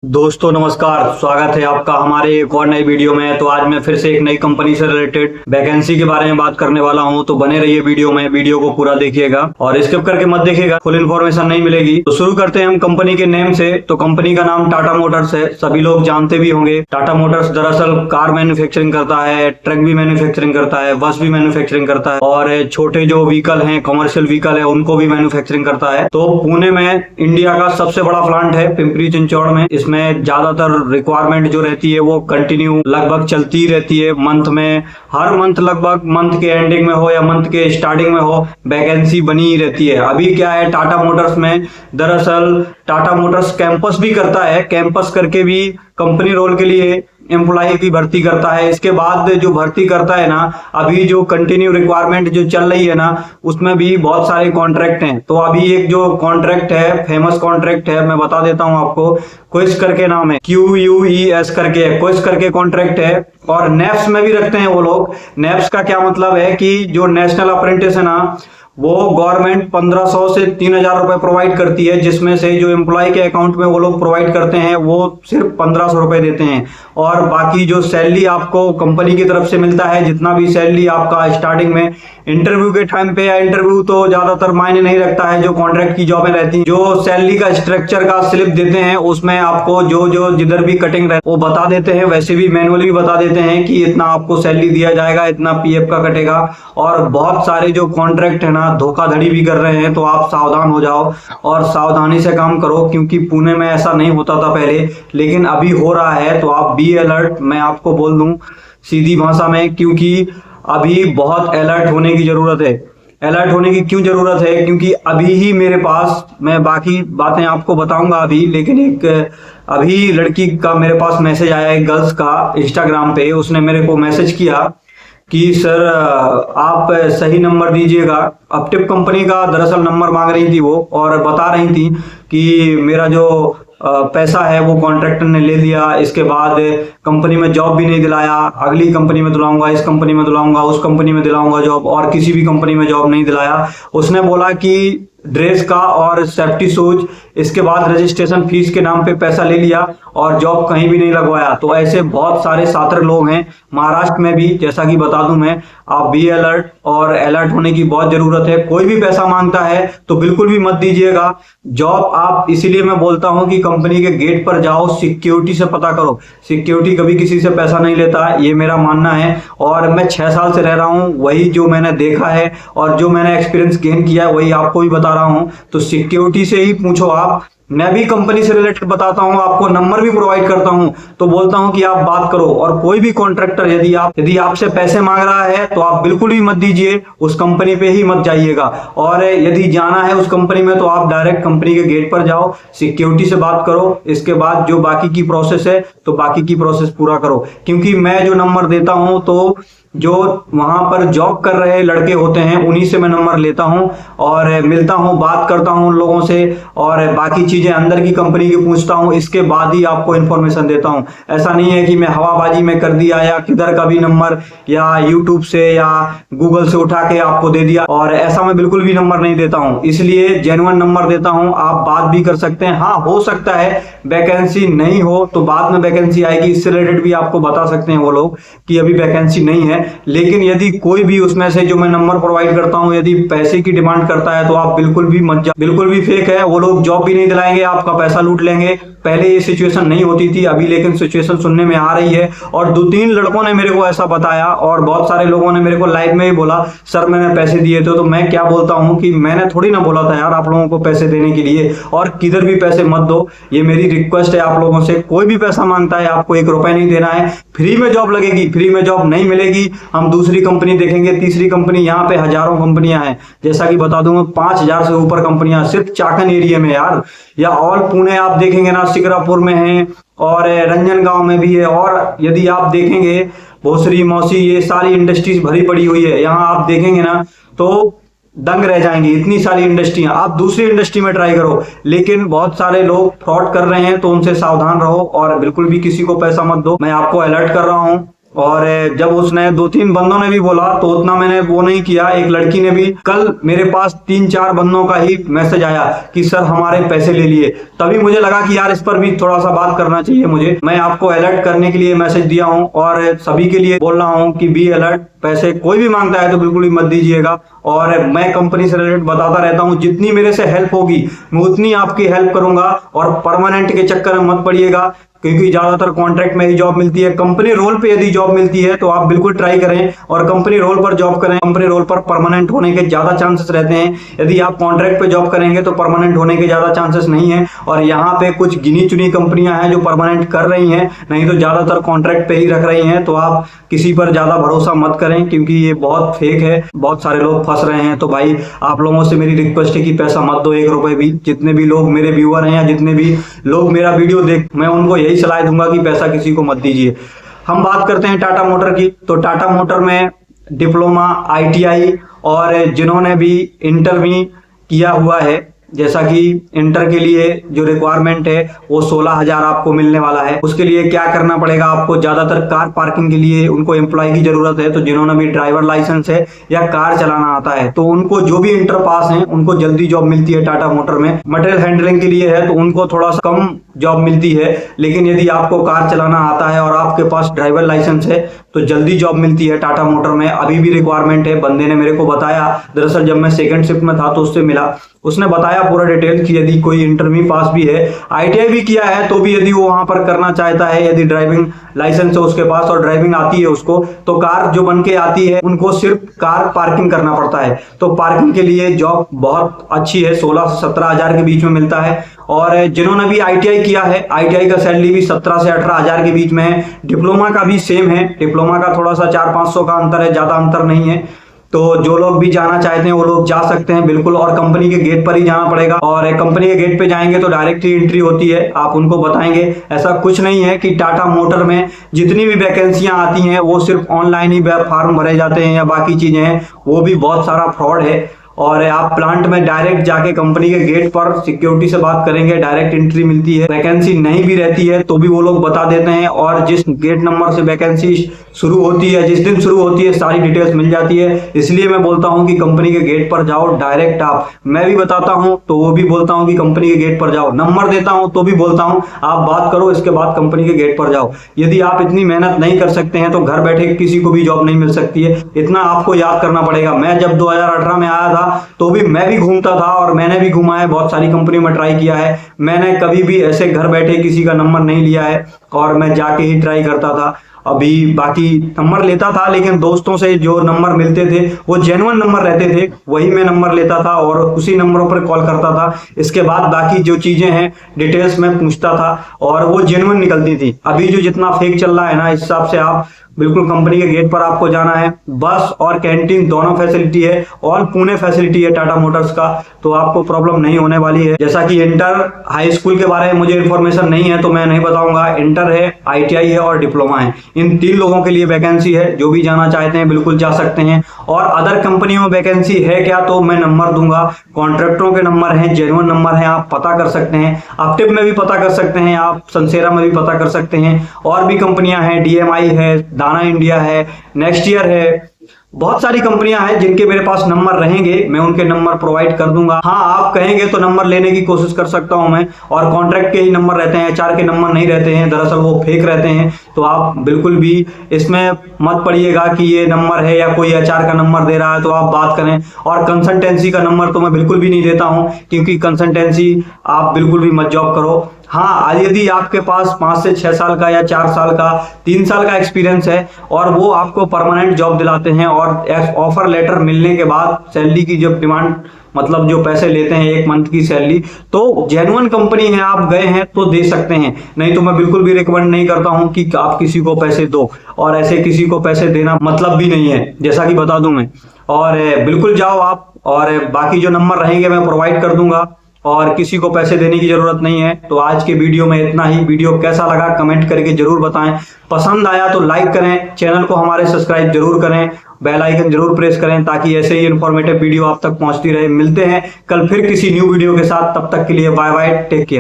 दोस्तों नमस्कार, स्वागत है आपका हमारे एक और नई वीडियो में। तो आज मैं फिर से एक नई कंपनी से रिलेटेड वैकेंसी के बारे में बात करने वाला हूं। तो बने रहिए वीडियो में, वीडियो को पूरा देखिएगा और स्किप करके मत देखिएगा, फुल इन्फॉर्मेशन नहीं मिलेगी। तो शुरू करते हैं हम कंपनी के नेम से। तो कंपनी का नाम टाटा मोटर्स है, सभी लोग जानते भी होंगे। टाटा मोटर्स दरअसल कार मैन्युफैक्चरिंग करता है, ट्रक भी मैन्युफैक्चरिंग करता है, बस भी मैन्युफैक्चरिंग करता है और छोटे जो व्हीकल है, कमर्शियल व्हीकल है, उनको भी मैन्युफैक्चरिंग करता है। तो पुणे में इंडिया का सबसे बड़ा प्लांट है, पिंपरी चिंचवड़ में। इसमें ज्यादातर रिक्वायरमेंट जो रहती है वो कंटिन्यू लगभग चलती रहती है। मंथ में, हर मंथ लगभग मंथ के एंडिंग में हो या मंथ के स्टार्टिंग में हो, वैकेंसी बनी ही रहती है। अभी क्या है, टाटा मोटर्स में दरअसल टाटा मोटर्स कैंपस भी करता है। कैंपस करके भी कंपनी रोल के लिए एम्प्लॉय की भर्ती करता है। इसके बाद जो भर्ती करता है ना, अभी जो कंटिन्यू रिक्वायरमेंट जो चल रही है ना, उसमें भी बहुत सारे कॉन्ट्रैक्ट हैं। तो अभी एक जो कॉन्ट्रैक्ट है, फेमस कॉन्ट्रैक्ट है, मैं बता देता हूं आपको। क्विस करके नाम है, QUES करके है, क्विस करके कॉन्ट्रैक्ट है। और नेप्स में भी रखते हैं वो लोग। नेप्स का क्या मतलब है कि जो नेशनल अप्रेंटिस है ना, वो गवर्नमेंट 1500 से 3000 रुपए प्रोवाइड करती है, जिसमें से जो एम्प्लॉय के अकाउंट में वो लोग प्रोवाइड करते हैं वो सिर्फ 1500 रुपए देते हैं। और बाकी जो सैलरी आपको कंपनी की तरफ से मिलता है, जितना भी सैलरी आपका स्टार्टिंग में इंटरव्यू के टाइम पे, या इंटरव्यू तो ज्यादातर मायने नहीं रखता है, जो कॉन्ट्रैक्ट की जॉबें रहती हैं, जो सैलरी का स्ट्रक्चर का स्लिप देते हैं उसमें आपको जो जो जिधर भी कटिंग वो बता देते हैं। वैसे भी मैनुअली भी बता देते हैं कि इतना आपको सैलरी दिया जाएगा, इतना PF का कटेगा। और बहुत सारे जो कॉन्ट्रैक्ट है ना, धोखाधड़ी भी कर रहे हैं। तो आप सावधान हो जाओ और सावधानी से काम करो, क्योंकि पुणे में ऐसा नहीं होता था पहले, लेकिन अभी हो रहा है। तो आप बी अलर्ट, मैं आपको बोल दूं सीधी भाषा में, क्योंकि अभी बहुत अलर्ट होने की जरूरत है। अलर्ट होने की क्यों जरूरत है? क्योंकि अभी ही मेरे पास, मैं बाकी बातें आपको बताऊंगा अभी, लेकिन एक अभी लड़की का मेरे पास मैसेज आया है, गर्ल्स का, इंस्टाग्राम पे। उसने मेरे को मैसेज किया कि सर आप सही नंबर दीजिएगा। अपटिप कंपनी का दरअसल नंबर मांग रही थी वो, और बता रही थी कि मेरा जो पैसा है वो कॉन्ट्रैक्टर ने ले लिया। इसके बाद कंपनी में जॉब भी नहीं दिलाया, अगली कंपनी में दिलाऊंगा, इस कंपनी में दिलाऊंगा, उस कंपनी में दिलाऊंगा जॉब, और किसी भी कंपनी में जॉब नहीं दिलाया। उसने बोला कि ड्रेस का और सेफ्टी शूज, इसके बाद रजिस्ट्रेशन फीस के नाम पे पैसा ले लिया और जॉब कहीं भी नहीं लगवाया। तो ऐसे बहुत सारे छात्र लोग हैं महाराष्ट्र में भी, जैसा कि बता दूं मैं। आप बी अलर्ट, और अलर्ट होने की बहुत जरूरत है। कोई भी पैसा मांगता है तो बिल्कुल भी मत दीजिएगा। जॉब आप, इसीलिए मैं बोलता हूं कि कंपनी के गेट पर जाओ, सिक्योरिटी से पता करो। सिक्योरिटी कभी किसी से पैसा नहीं लेता, ये मेरा मानना है। और मैं 6 साल से रह रहा हूं, वही जो मैंने देखा है और जो मैंने एक्सपीरियंस गेन किया है वही आपको भी बता रहा हूं। तो सिक्योरिटी से ही पूछो आप। मैं भी कंपनी से रिलेटेड बताता हूं, आपको नंबर भी प्रोवाइड करता हूं, तो बोलता हूं कि आप बात करो। और कोई भी कॉन्ट्रैक्टर यदि आपसे पैसे मांग रहा है तो आप बिल्कुल भी मत दीजिए, उस कंपनी पे ही मत जाइएगा। और यदि जाना है उस कंपनी में तो आप डायरेक्ट कंपनी के गेट पर जाओ, सिक्योरिटी से बात करो। इसके बाद जो बाकी की प्रोसेस है तो बाकी की प्रोसेस पूरा करो। क्योंकि मैं जो नंबर देता हूं, तो जो वहां पर जॉब कर रहे लड़के होते हैं उन्हीं से मैं नंबर लेता हूं और मिलता हूं, बात करता हूं उन लोगों से, और बाकी चीजें अंदर की कंपनी की पूछता हूं। इसके बाद ही आपको इन्फॉर्मेशन देता हूं। ऐसा नहीं है कि मैं हवाबाजी में कर दिया, या किधर का भी नंबर या यूट्यूब से या गूगल से उठा के आपको दे दिया, और ऐसा मैं बिल्कुल भी नंबर नहीं देता हूं। इसलिए जेन्युइन नंबर देता हूं, आप बात भी कर सकते हैं। हाँ, हो सकता है वैकेंसी नहीं हो तो बाद में वैकेंसी आएगी, इससे रिलेटेड भी आपको बता सकते हैं वो लोग कि अभी वैकेंसी नहीं है। लेकिन यदि कोई भी उसमें से जो मैं नंबर प्रोवाइड करता हूं यदि पैसे की डिमांड करता है तो आप बिल्कुल भी मत जाओ, बिल्कुल भी फेक है। वो लोग जॉब भी नहीं दिलाएंगे, आपका पैसा लूट लेंगे। पहले ये सिचुएशन नहीं होती थी, अभी लेकिन सिचुएशन सुनने में आ रही है। और 2-3 लड़कों ने मेरे को ऐसा बताया, और बहुत सारे लोगों ने मेरे को लाइव में भी बोला, सर मैंने पैसे दिए थे। तो मैं क्या बोलता हूं कि मैंने थोड़ी ना बोला था यार आप लोगों को पैसे देने के लिए, और किधर भी पैसे मत दो। ये मेरी रिक्वेस्ट है आप लोगों से। कोई भी पैसा मांगता है आपको 1 रुपए नहीं देना है। फ्री में जॉब लगेगी, फ्री में जॉब नहीं मिलेगी। हम दूसरी कंपनी देखेंगे, तीसरी कंपनी, यहाँ पे हजारों कंपनियां हैं। जैसा कि बता दूंगा, 5000 से ऊपर कंपनियां सिर्फ चाकन एरिया में यार। या ऑल पुणे आप देखेंगे ना, शिक्रापुर में है, और रंजनगांव में भी है। और यदि आप देखेंगे भोसरी, मौसी, ये सारी इंडस्ट्रीज भरी पड़ी हुई है। यहाँ आप देखेंगे ना तो दंग रह जाएंगे, इतनी सारी इंडस्ट्रियां। आप दूसरी इंडस्ट्री में ट्राई करो, लेकिन बहुत सारे लोग फ्रॉड कर रहे हैं, तो उनसे सावधान रहो और बिल्कुल भी किसी को पैसा मत दो। मैं आपको अलर्ट कर रहा हूं और जब उसने 2-3 बंदों ने भी बोला तो उतना मैंने वो नहीं किया। एक लड़की ने भी कल मेरे पास 3-4 बंदों का ही मैसेज आया कि सर हमारे पैसे ले लिए, तभी मुझे लगा कि यार इस पर भी थोड़ा सा बात करना चाहिए मुझे। मैं आपको अलर्ट करने के लिए मैसेज दिया हूं और सभी के लिए बोल रहा हूं कि बी अलर्ट, पैसे कोई भी मांगता है तो बिल्कुल भी मत दीजिएगा। और मैं कंपनी से रिलेटेड बताता रहता हूं, जितनी मेरे से हेल्प होगी मैं उतनी आपकी हेल्प करूंगा। और परमानेंट के चक्कर में मत पड़िएगा, क्योंकि ज्यादातर कॉन्ट्रैक्ट में ही जॉब मिलती है। कंपनी रोल पे यदि जॉब मिलती है तो आप बिल्कुल ट्राई करें और कंपनी रोल पर जॉब करें। कंपनी रोल पर परमानेंट होने के ज्यादा चांसेस रहते हैं। यदि आप कॉन्ट्रैक्ट पे जॉब करेंगे तो परमानेंट होने के ज्यादा चांसेस नहीं है। और यहाँ पे कुछ गिनी चुनी कंपनियां हैं जो परमानेंट कर रही हैं, नहीं तो ज्यादातर कॉन्ट्रैक्ट पे ही रख रही हैं। तो आप किसी पर ज्यादा भरोसा मत करें, क्योंकि ये बहुत फेक है, बहुत सारे लोग फंस रहे हैं। तो भाई आप लोगों से मेरी रिक्वेस्ट है कि पैसा मत दो, 1 रुपए भी। जितने भी लोग मेरे व्यूअर हैं या जितने भी लोग मेरा वीडियो देख, मैं उनको यही सलाह दूंगा कि पैसा किसी को मत दीजिए। हम बात करते हैं टाटा मोटर की। तो टाटा मोटर में डिप्लोमा, ITI और जिन्होंने भी इंटर भी किया हुआ है, जैसा कि इंटर के लिए जो रिक्वायरमेंट है वो 16,000 आपको मिलने वाला है। उसके लिए क्या करना पड़ेगा आपको, ज्यादातर कार पार्किंग के लिए उनको एम्प्लॉय की जरूरत है। तो जिन्होंने भी ड्राइवर लाइसेंस है या कार चलाना आता है तो उनको, जो भी इंटर पास हैं, उनको जल्दी जॉब मिलती है टाटा मोटर में। मटेरियल हैंडलिंग के लिए है तो उनको थोड़ा सा कम जॉब मिलती है, लेकिन यदि आपको कार चलाना आता है और आपके पास ड्राइवर लाइसेंस है तो जल्दी जॉब मिलती है टाटा मोटर में। अभी भी रिक्वायरमेंट है, बंदे ने मेरे को बताया। दरअसल जब मैं सेकंड शिफ्ट में था तो उससे मिला, उसने बताया पूरा डिटेल कि यदि कोई इंटरव्यू पास भी है, ITI भी किया है, तो भी यदि वो वहां पर करना चाहता है, यदि ड्राइविंग लाइसेंस है उसके पास और ड्राइविंग आती है उसको, तो कार जो बन के आती है उनको सिर्फ कार पार्किंग करना पड़ता है। तो पार्किंग के लिए जॉब बहुत अच्छी है, 16 से 17,000 के बीच में मिलता है। और जिन्होंने भी ITI किया है, ITI का सैलरी भी 17 से 18,000 के बीच में है। डिप्लोमा का भी सेम है, डिप्लोमा का थोड़ा सा 400-500 का अंतर है, ज्यादा अंतर नहीं है। तो जो लोग भी जाना चाहते हैं वो लोग जा सकते हैं बिल्कुल, और कंपनी के गेट पर ही जाना पड़ेगा। और कंपनी के गेट पे जाएंगे तो डायरेक्ट ही एंट्री होती है, आप उनको बताएंगे। ऐसा कुछ नहीं है कि टाटा मोटर में जितनी भी वैकेंसियां आती हैं वो सिर्फ ऑनलाइन ही फॉर्म भरे जाते हैं या बाकी चीजें हैं, वो भी बहुत सारा फ्रॉड है। और आप प्लांट में डायरेक्ट जाके कंपनी के गेट पर सिक्योरिटी से बात करेंगे, डायरेक्ट एंट्री मिलती है। वैकेंसी नहीं भी रहती है तो भी वो लोग बता देते हैं, और जिस गेट नंबर से वैकेंसी शुरू होती है, जिस दिन शुरू होती है, सारी डिटेल्स मिल जाती है। इसलिए मैं बोलता हूं कि कंपनी के गेट पर जाओ डायरेक्ट। आप, मैं भी बताता हूं तो वो भी बोलता हूं कि कंपनी के गेट पर जाओ, नंबर देता हूं तो भी बोलता हूं आप बात करो, इसके बाद कंपनी के गेट पर जाओ। यदि आप इतनी मेहनत नहीं कर सकते हैं तो घर बैठे किसी को भी जॉब नहीं मिल सकती है, इतना आपको याद करना पड़ेगा। मैं जब 2018 में आया था तो भी मैं भी घूमता था, और मैंने भी घूमा है, बहुत सारी कंपनी में ट्राई किया है। मैंने कभी भी ऐसे घर बैठे किसी का नंबर नहीं लिया है, और मैं जाके ही ट्राई करता था। अभी बाकी नंबर लेता था, लेकिन दोस्तों से जो नंबर मिलते थे वो जेन्युइन नंबर रहते थे, वही मैं नंबर लेता था और उसी नंबरों पर कॉल करता था। इसके बाद बाकी जो चीजें हैं डिटेल्स में पूछता था और वो जेन्युइन निकलती थी। अभी जो जितना फेक चल रहा है ना, इस हिसाब से आप बिल्कुल कंपनी के गेट पर आपको जाना है। बस और कैंटीन दोनों फैसिलिटी है, ऑल पुणे फैसिलिटी है टाटा मोटर्स का, तो आपको प्रॉब्लम नहीं होने वाली है। जैसा कि इंटर, हाई स्कूल के बारे में मुझे इन्फॉर्मेशन नहीं है तो मैं नहीं बताऊंगा। इंटर है, ITI है और डिप्लोमा है, इन 3 लोगों के लिए वैकेंसी है। जो भी जाना चाहते हैं बिल्कुल जा सकते हैं। और अदर कंपनियों में वैकेंसी है क्या तो मैं नंबर दूंगा, कॉन्ट्रैक्टरों के नंबर हैं, जेन्युइन नंबर हैं, आप पता कर सकते हैं। अपटिप में भी पता कर सकते हैं, आप संसेरा में भी पता कर सकते हैं। और भी कंपनियां हैं, DMI है, दाना इंडिया है, नेक्स्ट ईयर है, बहुत सारी कंपनियां हैं जिनके मेरे पास नंबर रहेंगे, मैं उनके नंबर प्रोवाइड कर दूंगा। हाँ, आप कहेंगे तो नंबर लेने की कोशिश कर सकता हूं मैं। और कॉन्ट्रैक्ट के ही नंबर रहते हैं, HR के नंबर नहीं रहते हैं, दरअसल वो फेक रहते हैं। तो आप बिल्कुल भी इसमें मत पड़िएगा कि ये नंबर है या कोई HR का नंबर दे रहा है तो आप बात करें। और कंसल्टेंसी का नंबर तो मैं बिल्कुल भी नहीं देता हूं, क्योंकि कंसल्टेंसी आप बिल्कुल भी मत जॉब करो। हाँ, यदि आपके पास 5 से 6 साल का या 4 साल का, 3 साल का एक्सपीरियंस है और वो आपको परमानेंट जॉब दिलाते हैं, और ऑफर लेटर मिलने के बाद सैलरी की जब डिमांड, मतलब जो पैसे लेते हैं 1 मंथ की सैलरी, तो जेन्युइन कंपनी है, आप गए हैं तो दे सकते हैं। नहीं तो मैं बिल्कुल भी रिकमेंड नहीं करता हूं कि आप किसी को पैसे दो, और ऐसे किसी को पैसे देना मतलब भी नहीं है, जैसा कि बता दूं मैं। और बिल्कुल जाओ आप, और बाकी जो नंबर रहेंगे मैं प्रोवाइड कर दूंगा, और किसी को पैसे देने की जरूरत नहीं है। तो आज के वीडियो में इतना ही। वीडियो कैसा लगा कमेंट करके जरूर बताएं, पसंद आया तो लाइक करें, चैनल को हमारे सब्सक्राइब जरूर करें, बेल आइकन जरूर प्रेस करें, ताकि ऐसे ही इन्फॉर्मेटिव वीडियो आप तक पहुंचती रहे। मिलते हैं कल फिर किसी न्यू वीडियो के साथ, तब तक के लिए बाय बाय, टेक केयर।